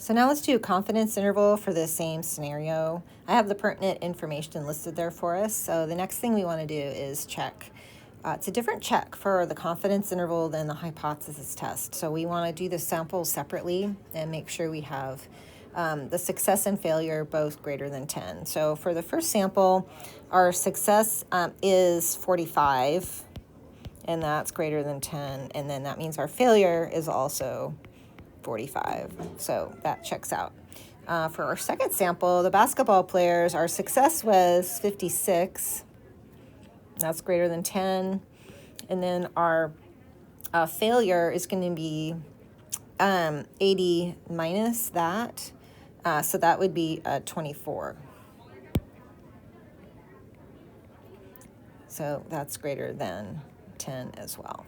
So now let's do a confidence interval for the same scenario. I have the pertinent information listed there for us. So the next thing we want to do is check. It's a different check for the confidence interval than the hypothesis test. So we want to do the samples separately and make sure we have the success and failure both greater than 10. So for the first sample, our success is 45, and that's greater than 10. And then that means our failure is also 45. So that checks out. For our second sample, the basketball players, our success was 56. That's greater than 10. And then our failure is going to be 80 minus that. So that would be 24. So that's greater than 10 as well.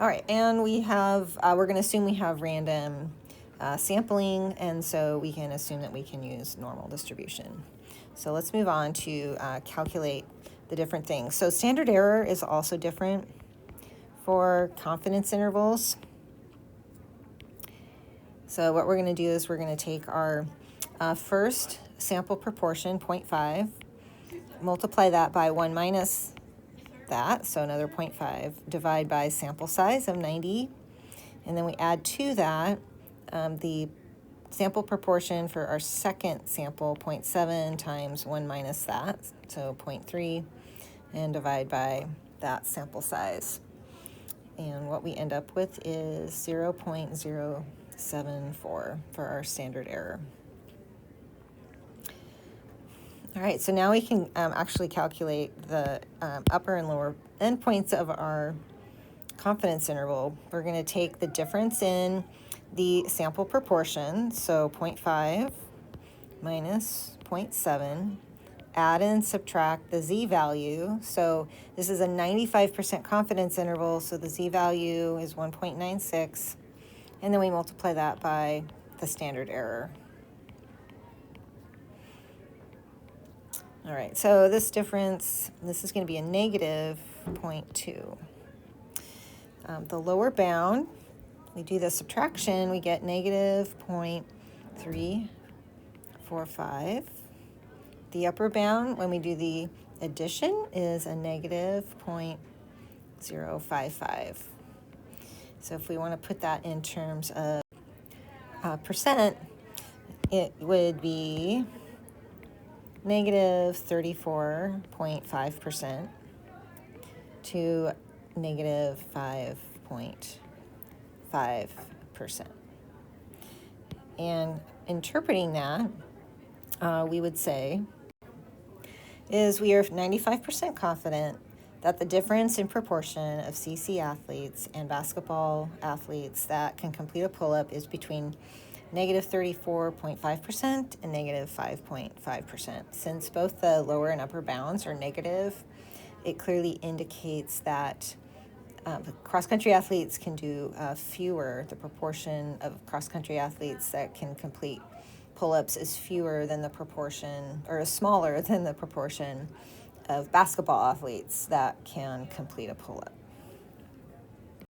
All right, and we have, we're going to assume we have random sampling, and so we can assume that we can use normal distribution. So let's move on to calculate the different things. So standard error is also different for confidence intervals. So what we're going to do is we're going to take our first sample proportion, 0.5, multiply that by 1 minus that, so another 0.5, divide by sample size of 90, and then we add to that the sample proportion for our second sample, 0.7 times 1 minus that, so 0.3, and divide by that sample size. And what we end up with is 0.074 for our standard error. All right, so now we can actually calculate the upper and lower endpoints of our confidence interval. We're going to take the difference in the sample proportion, so 0.5 minus 0.7, add and subtract the z-value. So this is a 95% confidence interval, so the z-value is 1.96, and then we multiply that by the standard error. All right, so this difference, this is going to be a negative 0.2. The lower bound, we do the subtraction, we get negative 0.345. The upper bound, when we do the addition, is a negative 0.055. So if we want to put that in terms of percent, it would be negative 34.5% to negative 5.5%. And interpreting that, we would say, is we are 95% confident that the difference in proportion of CC athletes and basketball athletes that can complete a pull-up is between negative 34.5% and negative 5.5%. Since both the lower and upper bounds are negative, it clearly indicates that cross-country athletes can do fewer. The proportion of cross-country athletes that can complete pull-ups is fewer than the proportion, or is smaller than the proportion of basketball athletes that can complete a pull-up.